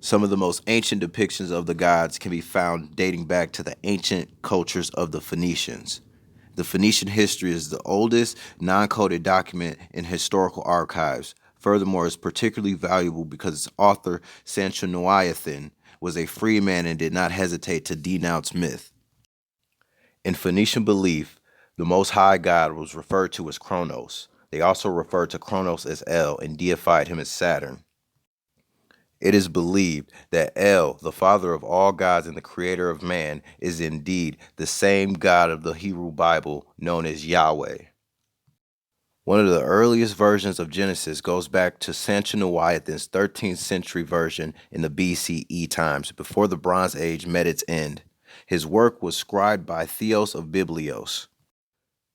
Some of the most ancient depictions of the gods can be found dating back to the ancient cultures of the Phoenicians. The Phoenician history is the oldest non-coded document in historical archives. Furthermore, it's particularly valuable because its author, Sanchoniathon, was a free man and did not hesitate to denounce myth. In Phoenician belief, the Most High God was referred to as Kronos. They also referred to Kronos as El and deified him as Saturn. It is believed that El, the father of all gods and the creator of man, is indeed the same God of the Hebrew Bible known as Yahweh. One of the earliest versions of Genesis goes back to Sanchoniathon's 13th century version in the BCE times, before the Bronze Age met its end. His work was scribed by Theos of Biblios.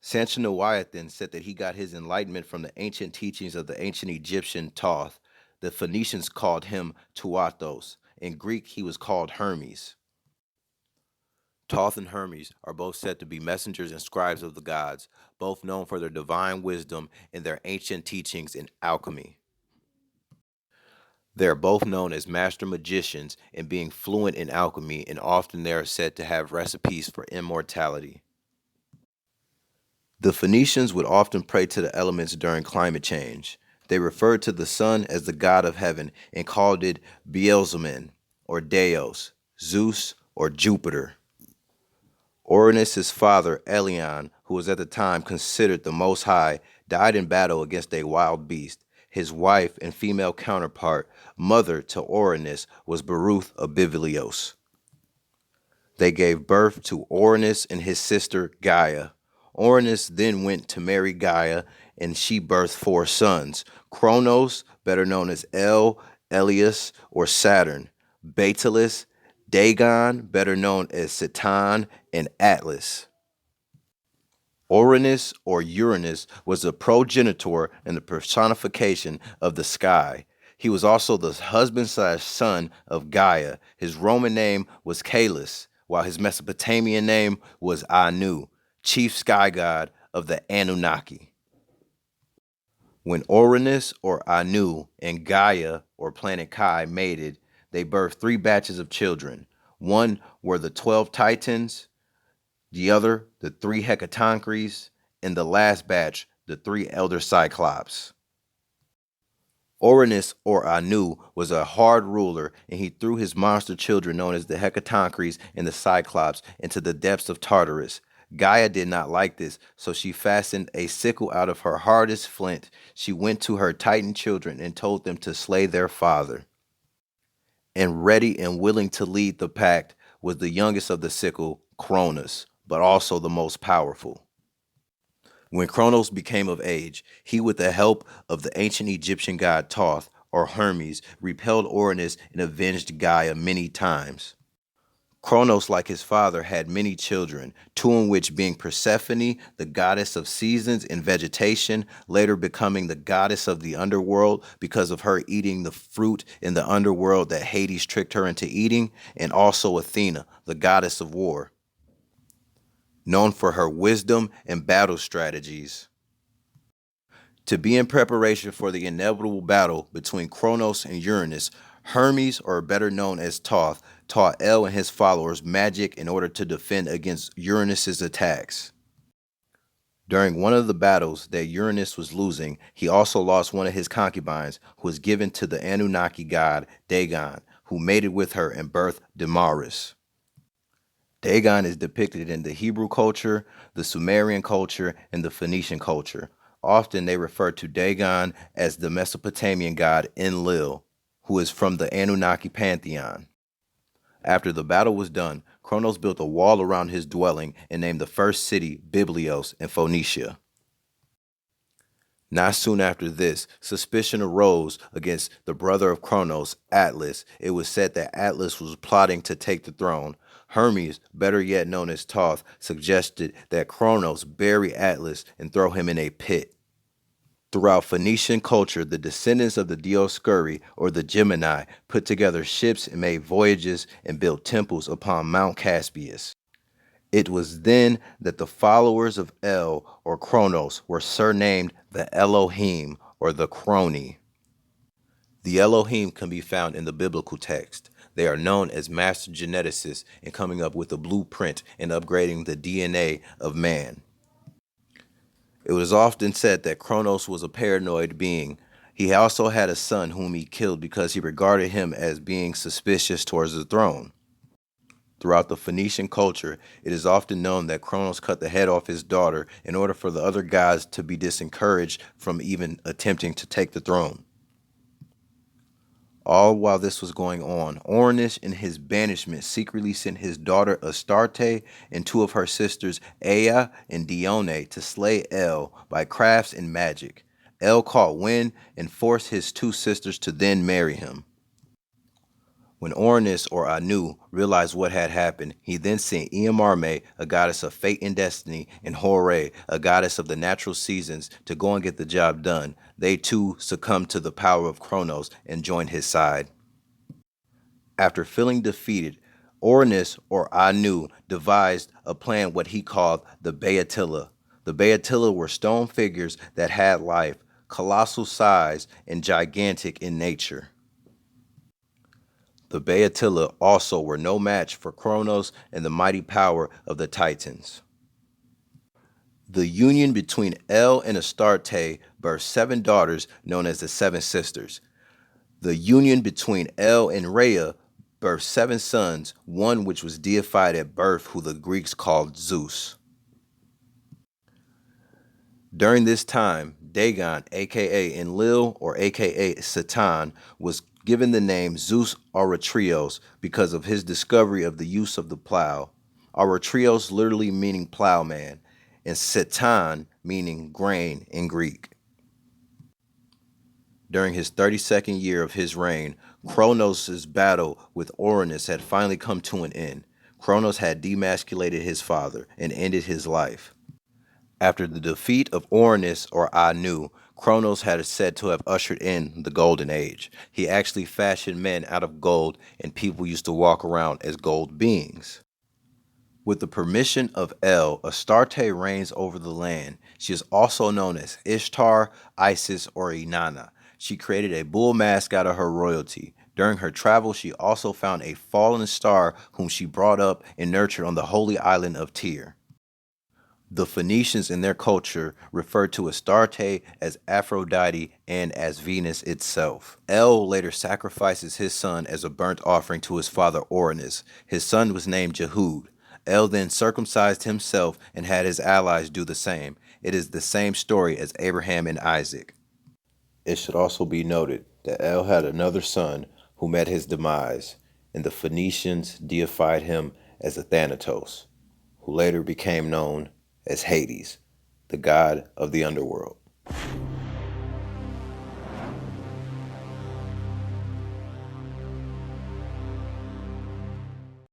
Sanchoniathon said that he got his enlightenment from the ancient teachings of the ancient Egyptian Toth. The Phoenicians called him Tuathos. In Greek, he was called Hermes. Toth and Hermes are both said to be messengers and scribes of the gods, both known for their divine wisdom and their ancient teachings in alchemy. They are both known as master magicians in being fluent in alchemy, and often they are said to have recipes for immortality. The Phoenicians would often pray to the elements during climate change. They referred to the sun as the god of heaven and called it Beelzebub or Deos, Zeus or Jupiter. Uranus' father, Elion, who was at the time considered the Most High, died in battle against a wild beast. His wife and female counterpart, mother to Uranus, was Baruch of Biblios. They gave birth to Uranus and his sister Gaia. Uranus then went to marry Gaia, and she birthed 4 sons: Kronos, better known as El, Elias, or Saturn; Betelgeuse, Dagon, better known as Satan, and Atlas. Uranus, or Uranus, was the progenitor and the personification of the sky. He was also the husband/son of Gaia. His Roman name was Caelus, while his Mesopotamian name was Anu, chief sky god of the Anunnaki. When Uranus, or Anu, and Gaia, or planet Kai, mated, they birthed 3 batches of children. One were the 12 Titans, the other the 3 Hecatoncres, and the last batch the 3 elder Cyclops. Uranus, or Anu, was a hard ruler, and he threw his monster children, known as the Hecatoncres and the Cyclops, into the depths of Tartarus. Gaia did not like this, so she fastened a sickle out of her hardest flint. She went to her Titan children and told them to slay their father. And ready and willing to lead the pact was the youngest of the sickle, Kronos, but also the most powerful. When Kronos became of age, he, with the help of the ancient Egyptian god Toth, or Hermes, repelled Uranus and avenged Gaia many times. Kronos, like his father, had many children, 2 in which being Persephone, the goddess of seasons and vegetation, later becoming the goddess of the underworld because of her eating the fruit in the underworld that Hades tricked her into eating, and also Athena, the goddess of war, known for her wisdom and battle strategies. To be in preparation for the inevitable battle between Kronos and Uranus, Hermes, or better known as Toth, taught El and his followers magic in order to defend against Uranus's attacks. During one of the battles that Uranus was losing, he also lost one of his concubines, who was given to the Anunnaki god Dagon, who mated with her and birthed Damaris. Dagon is depicted in the Hebrew culture, the Sumerian culture, and the Phoenician culture. Often they refer to Dagon as the Mesopotamian god Enlil, who is from the Anunnaki pantheon. After the battle was done, Kronos built a wall around his dwelling and named the first city Biblios in Phoenicia. Not soon after this, suspicion arose against the brother of Kronos, Atlas. It was said that Atlas was plotting to take the throne. Hermes, better yet known as Toth, suggested that Kronos bury Atlas and throw him in a pit. Throughout Phoenician culture, the descendants of the Dioscuri, or the Gemini, put together ships and made voyages and built temples upon Mount Caspius. It was then that the followers of El, or Kronos, were surnamed the Elohim, or the Chroni. The Elohim can be found in the biblical text. They are known as master geneticists in coming up with a blueprint and upgrading the DNA of man. It was often said that Kronos was a paranoid being. He also had a son whom he killed because he regarded him as being suspicious towards the throne. Throughout the Phoenician culture, it is often known that Kronos cut the head off his daughter in order for the other gods to be discouraged from even attempting to take the throne. All while this was going on, Uranus in his banishment secretly sent his daughter Astarte and two of her sisters Ea and Dione to slay El by crafts and magic. El caught wind and forced his two sisters to then marry him. When Uranus or Anu realized what had happened, he then sent Iamarme, a goddess of fate and destiny, and Hore, a goddess of the natural seasons, to go and get the job done. They too succumbed to the power of Kronos and joined his side. After feeling defeated, Uranus or Anu devised a plan what he called the Beatilla. The Beatilla were stone figures that had life, colossal size, and gigantic in nature. The Beatilla also were no match for Kronos and the mighty power of the Titans. The union between El and Astarte birthed 7 daughters known as the 7 sisters. The union between El and Rhea birthed 7 sons, one which was deified at birth, who the Greeks called Zeus. During this time, Dagon, aka Enlil or aka Satan, was given the name Zeus Auratrios because of his discovery of the use of the plow. Auratrios literally meaning plowman, and Satan meaning grain in Greek. During his 32nd year of his reign, Kronos' battle with Uranus had finally come to an end. Kronos had demasculated his father and ended his life. After the defeat of Uranus or Anu, Kronos had said to have ushered in the Golden Age. He actually fashioned men out of gold, and people used to walk around as gold beings. With the permission of El, Astarte reigns over the land. She is also known as Ishtar, Isis, or Inanna. She created a bull mask out of her royalty. During her travel, she also found a fallen star whom she brought up and nurtured on the holy island of Tyre. The Phoenicians in their culture referred to Astarte as Aphrodite and as Venus itself. El later sacrifices his son as a burnt offering to his father Uranus. His son was named Jehud. El then circumcised himself and had his allies do the same. It is the same story as Abraham and Isaac. It should also be noted that El had another son who met his demise, and the Phoenicians deified him as a Thanatos, who later became known as Hades, the god of the underworld.